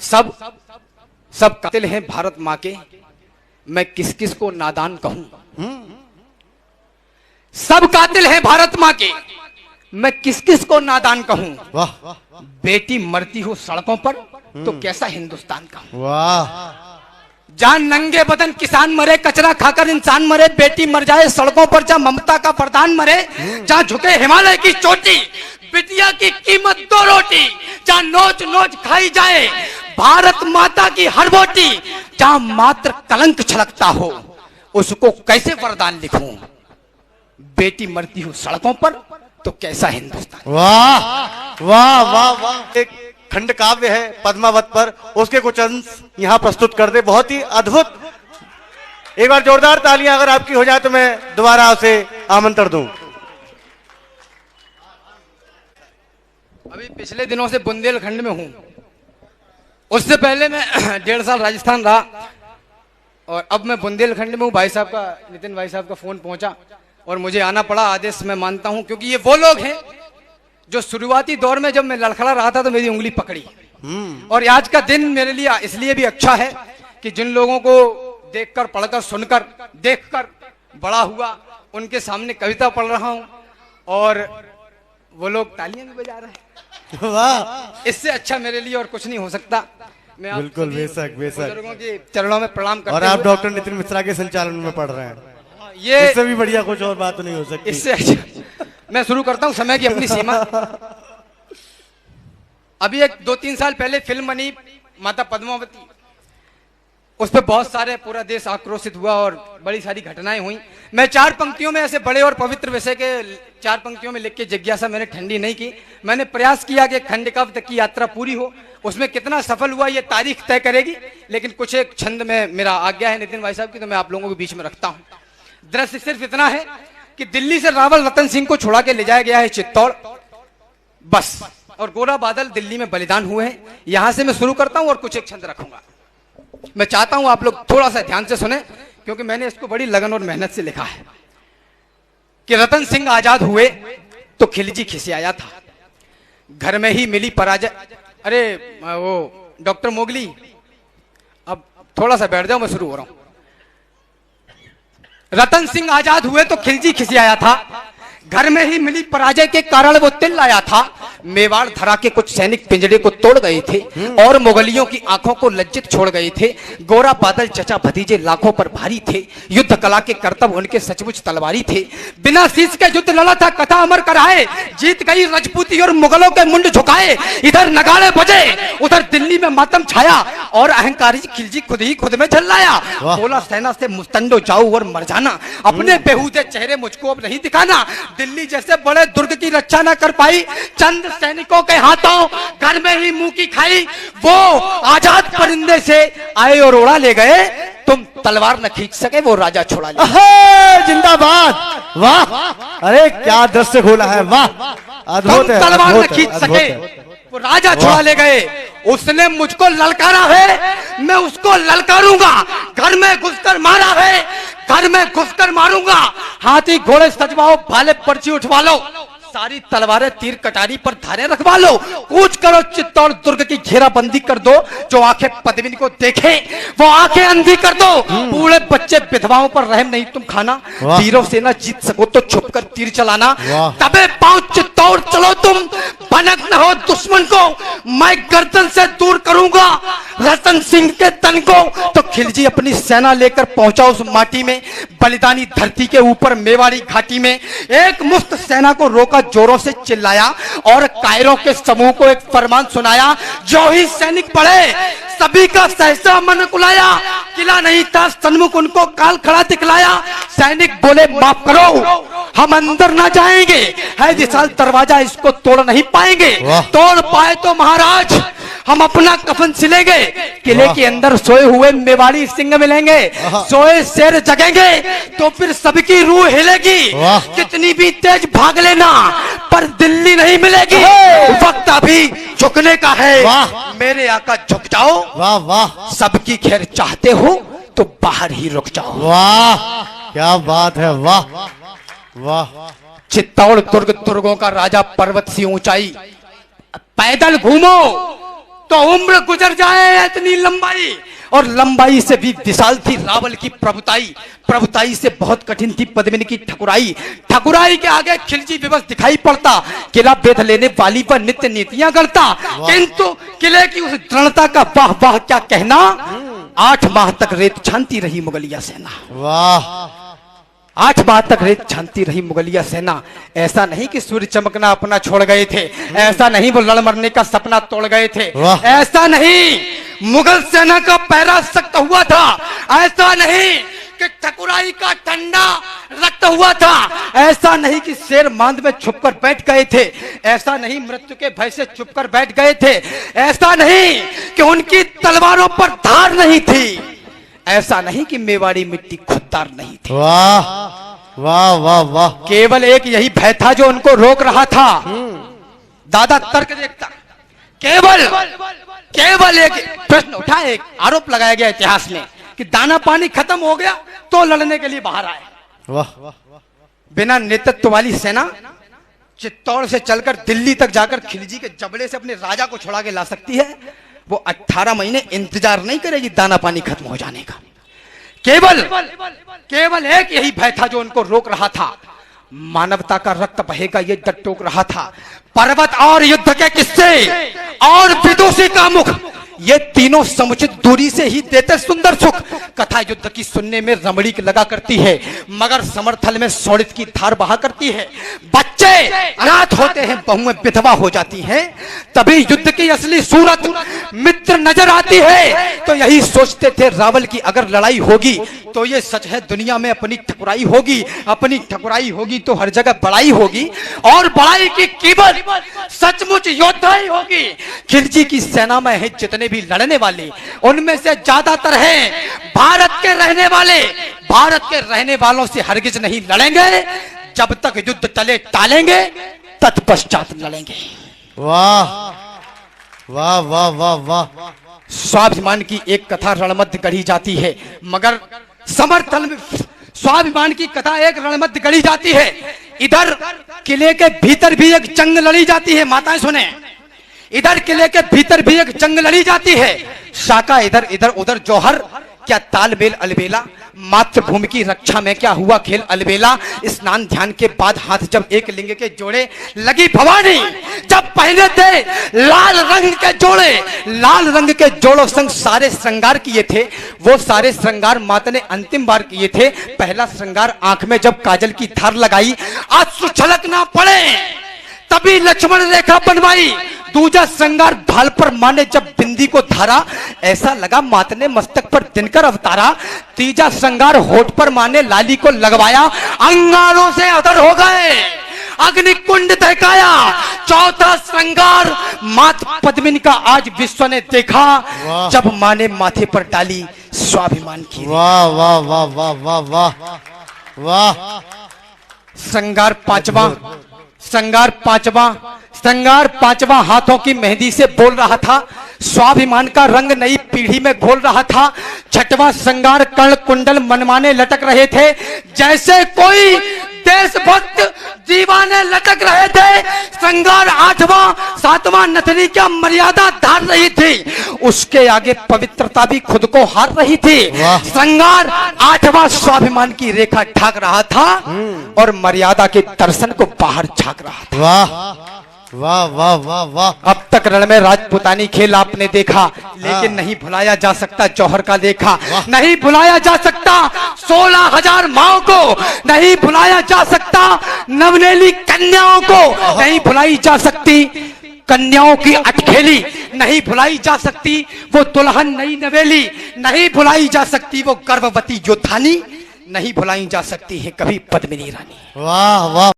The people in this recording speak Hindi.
सब सब कातिल हैं भारत माँ के, मैं किस किस को नादान कहूं। सब कातिल हैं भारत माँ के, मैं किस किस को नादान कहूं। वाह बेटी मरती हो सड़कों पर तो कैसा हिंदुस्तान का। वाह जहां नंगे बदन किसान मरे, कचरा खाकर इंसान मरे, बेटी मर जाए सड़कों पर, जहां ममता का प्रधान मरे, जहां झुके हिमालय की चोटी, बिटिया की कीमत 2 रोटी, जहां नोच नोच खाई जाए भारत माता की हर बोटी, जहां मात्र कलंक छलकता हो उसको कैसे वरदान लिखूं। बेटी मरती हो सड़कों पर तो कैसा हिंदुस्तान। वाह वाह वाह वाह। एक खंड काव्य है पद्मावत पर, उसके कुछ अंश यहाँ प्रस्तुत कर दे। बहुत ही अद्भुत। एक बार जोरदार तालियां अगर आपकी हो जाए तो मैं दोबारा उसे आमंत्रण दूं। अभी पिछले दिनों से बुंदेलखंड में हूं, उससे पहले मैं 1.5 साल राजस्थान रहा और अब मैं बुंदेलखंड में हूं। भाई साहब का, नितिन भाई साहब का फोन पहुंचा और मुझे आना पड़ा। आदेश मैं मानता हूं क्योंकि ये वो लोग हैं जो शुरुआती दौर में जब मैं लड़खड़ा रहा था तो मेरी उंगली पकड़ी। और आज का दिन मेरे लिए इसलिए भी अच्छा है कि जिन लोगों को देखकर, पढ़कर, सुनकर, देखकर बड़ा हुआ, उनके सामने कविता पढ़ रहा हूं और वो लोग तालियां भी बजा रहे हैं। वाह, इससे अच्छा मेरे लिए और कुछ नहीं हो सकता। मैं आप बिल्कुल बेशक बेशक। बुजुर्गों के चरणों में प्रणाम करता हूं। और आप डॉक्टर नितिन मिश्रा के संचालन में पढ़ रहे हैं, ये इससे भी बढ़िया कुछ और बात नहीं हो सकती। इससे अच्छा मैं शुरू करता हूं। समय की अपनी सीमा। अभी एक 2-3 साल पहले फिल्म बनी माता पद्मावती, उस पर बहुत सारे, पूरा देश आक्रोशित हुआ और बड़ी सारी घटनाएं हुई। मैं 4 पंक्तियों में ऐसे बड़े और पवित्र विषय के 4 पंक्तियों में लिख के जिज्ञासा मैंने ठंडी नहीं की। मैंने प्रयास किया कि खंड काव्य तक की यात्रा पूरी हो। उसमें कितना सफल हुआ ये तारीख तय करेगी, लेकिन कुछ एक छंद में मेरा आज्ञा है नितिन भाई साहब की, तो मैं आप लोगों के बीच में रखता हूं। दृश्य सिर्फ इतना है कि दिल्ली से रावल रतन सिंह को छुड़ा के ले जाया गया है चित्तौड़, बस, और गोरा बादल दिल्ली में बलिदान हुए हैं। यहां से मैं शुरू करता हूं और कुछ एक छंद रखूंगा। मैं चाहता हूं आप लोग थोड़ा सा ध्यान से सुने क्योंकि मैंने इसको बड़ी लगन और मेहनत से लिखा है। कि रतन सिंह आजाद हुए तो खिलजी खिसियाया था, घर में ही मिली पराजय। अरे वो डॉक्टर मोगली, अब थोड़ा सा बैठ जाओ, मैं शुरू हो रहा हूं। रतन सिंह आजाद हुए तो खिलजी खिसियाया था, घर में ही मिली पराजय के कारण वो तिल लाया था। मेवाड़ धरा के कुछ सैनिक पिंजड़े को तोड़ गए थे और मुगलियों की आंखों को लज्जित छोड़ गए थे। गोरा बादल चचा भतीजे लाखों पर भारी थे, युद्ध कला के करतब उनके सचमुच तलवारी थे। बिना शीश के युद्ध लड़ा था, कथा अमर कराए, जीत गई रजपूती और मुगलों के मुंड झुकाए। इधर नगाड़े बजे, उधर दिल्ली में मातम छाया और अहंकारी खिलजी खुद ही खुद में झल्लाया। बोला सेना से मुस्तंडो जाओ और मर जाना, अपने बेहूदे चेहरे मुझको अब नहीं दिखाना। दिल्ली जैसे बड़े दुर्ग की रक्षा न कर पाई, चंद सैनिकों के हाथों घर में ही मुंह की खाई। वो आजाद परिंदे से आए और उड़ा ले गए, तुम तलवार न खींच सके, वो राजा छोड़ा ले। जिंदाबाद। वाह, अरे क्या दृश्य खोला है, वाह, अद्भुत है। तलवार न खींच सके, वो राजा छोड़ा ले गए। उसने मुझको ललकारा है, मैं उसको ललकारूंगा। घर में घुसकर मारा है, घर में घुसकर मारूंगा। हाथी घोड़े सजवाओ, भाले पर्ची उठवा लो, सारी तलवारें तीर कटारी पर धारे रखवा लो। कूच करो चित्तौड़ दुर्ग की घेराबंदी कर दो, जो आंखें पद्मिनी को देखे वो आंखें अंधी कर दो। बूढ़े बच्चे विधवाओं पर रहम नहीं तुम खाना, तीरों से ना जीत सको तो छुपकर तीर चलाना। तबे पांव चित्तौड़ चलो तुम, भनक न हो दुश्मन को, मैं गर्दन से दूर करूंगा रतन सिंह के तन को। तो खिलजी अपनी सेना लेकर पहुंचा उस माटी में, बलिदानी धरती के ऊपर मेवाड़ी घाटी में। एक मुफ्त सेना को रोका, जोरों से चिल्लाया और कायरों के समूह को एक फरमान सुनाया। जो ही सैनिक पड़े सभी का सहसा मन कुलाया, किला नहीं था सन्मुख उनको काल खड़ा दिखलाया। सैनिक बोले माफ करो, हम अंदर ना जाएंगे, है विशाल दरवाजा, इसको तोड़ नहीं पाएंगे। तोड़ पाए तो महाराज हम अपना कफन सिलेंगे। किले के अंदर सोए हुए मेवाड़ी सिंह मिलेंगे, सोए शेर जगेंगे तो फिर सबकी रूह हिलेगी। कितनी भी तेज भाग लेना पर दिल्ली नहीं मिलेगी, वक्त अभी झुकने का है, मेरे आका झुक जाओ। वाह वाह, सबकी खैर चाहते हो तो बाहर ही रुक जाओ। वाह क्या बात है, वाह वाह। चित्तौड़ दुर्ग दुर्गों का राजा, पर्वत सी ऊंचाई, पैदल घूमो तो उम्र गुजर जाए इतनी लंबाई, और लंबाई से भी विशाल थी रावल की प्रभुताई, प्रभुताई से बहुत कठिन थी पद्मिनी की ठकुराई, ठकुराई के आगे खिलजी विवश दिखाई पड़ता, किला बेध लेने वाली पर नित्य नीतियां गढ़ता, किंतु किले की उस दृढ़ता का वाह वाह क्या कहना। 8 माह तक रेत छानती रही मुगलिया सेना, वाह 8 माह तक रेत छानती रही मुगलिया सेना। ऐसा नहीं कि सूर्य चमकना अपना छोड़ गए थे, ऐसा नहीं वो लड़ मरने का सपना तोड़ गए थे, ऐसा नहीं मुगल सेना का पैरा सख्त हुआ था, ऐसा नहीं कि ठकुराई का ठंडा रक्त हुआ था, ऐसा नहीं कि शेर मांद में छुपकर बैठ गए थे, ऐसा नहीं मृत्यु के भय से छुपकर बैठ गए थे, ऐसा नहीं कि उनकी तलवारों पर धार नहीं थी, ऐसा नहीं कि मेवाड़ी मिट्टी खुददार नहीं थी। वाह वाह वाह वाह, केवल एक यही भय था जो उनको रोक रहा था। दादा तर्क देखता, केवल एक प्रश्न उठा, एक आरोप लगाया गया इतिहास में कि दाना पानी खत्म हो गया तो लड़ने के लिए बाहर आए। वाह बिना नेतृत्व वाली सेना चित्तौड़ से चलकर दिल्ली तक जाकर खिलजी के जबड़े से अपने राजा को छुड़ा के ला सकती है, वो 18 महीने इंतजार नहीं करेगी दाना पानी खत्म हो जाने का। केवल एक यही भय था जो उनको रोक रहा था, मानवता का रक्त बहेगा ये डर टोक रहा था। पर्वत और युद्ध के किस्से और विदुषी का मुख, ये तीनों समुचित दूरी से ही देते सुंदर सुख। कथा युद्ध की सुनने में रमणीक लगा करती है, मगर समर्थल में सौड़ित की धार बहा करती है। बच्चे अनाथ होते हैं, बहुएं विधवा हो जाती हैं, तभी युद्ध की असली सूरत मित्र नजर आती है। तो यही सोचते थे रावल की अगर लड़ाई होगी तो ये सच है दुनिया में अपनी ठकुराई होगी, अपनी ठकुराई होगी तो हर जगह बड़ाई होगी, और बड़ाई की कीमत सचमुच योद्धा ही होगी। खिलजी की सेना में है जितने भी लड़ने वाले, उनमें से ज्यादातर हैं भारत के रहने वाले। भारत के रहने वालों से हरगिज नहीं लड़ेंगे, जब तक युद्ध चले टालेंगे, तत्पश्चात लड़ेंगे। वाह वाह वाह वाह वाह, स्वाभिमान की एक कथा रणमध्य गढ़ी जाती है, मगर समर्थन में स्वाभिमान की कथा एक रणमध्य गढ़ी जाती है। इधर किले के भीतर भी एक जंग लड़ी जाती है, माताएं सुने, इधर किले के भीतर भी एक जंग लड़ी जाती है। शाका इधर इधर उधर जौहर, क्या तालमेल अलबेला, मातृभूमि की रक्षा में क्या हुआ खेल अलबेला। स्नान ध्यान के बाद हाथ जब एक लिंग के जोड़े, लगी भवानी जब पहने थे लाल रंग के जोड़े, लाल रंग के जोड़ों संग सारे श्रृंगार किए थे। वो सारे श्रृंगार माता ने अंतिम बार किए थे। पहला श्रृंगार आंख में जब काजल की धार लगाई, आंसू छलक ना पड़े तभी लक्ष्मण रेखा बनवाई। दूजा श्रृंगार भाल पर माने जब बिंदी को धारा, ऐसा लगा माता ने मस्तक पर दिनकर अवतारा। तीजा श्रृंगार होठ पर माने लाली को लगवाया, अंगारों से अदर हो गए, अग्नि कुंड दहकाया। चौथा श्रृंगार मात पद्मिनी का आज विश्व ने देखा, जब माँ ने माथे पर डाली स्वाभिमान की। वाह वाह वाह वाह वाह वाह वाह। श्रृंगार पांचवा हाथों की मेहंदी से बोल रहा था, स्वाभिमान का रंग नई पीढ़ी में घोल रहा था। छठवां श्रृंगार कर्ण कुंडल मनमाने लटक रहे थे, जैसे कोई देशभक्त दीवाने लटक रहे थे। श्रृंगार 8वां 7वां नथनी क्या मर्यादा धार रही थी, उसके आगे पवित्रता भी खुद को हार रही थी। श्रृंगार 8वां स्वाभिमान की रेखा ढाक रहा था और मर्यादा के दर्शन को बाहर झांक रहा था। वाह वाह वाह वाह वाह। अब तक रण में राजपुतानी खेल आपने देखा, लेकिन नहीं भुलाया जा सकता जौहर का लेखा, नहीं भुलाया जा सकता 16,000 माओ को, नहीं भुलाया जा सकता नवनेली कन्याओं को, नहीं भुलाई जा सकती कन्याओं की अटखेली, नहीं भुलाई जा सकती वो दुल्हन नई नवेली, नहीं भुलाई जा सकती वो गर्भवती योद्धानी, नहीं भुलाई जा सकती है कभी पद्मिनी रानी। वाह वाह।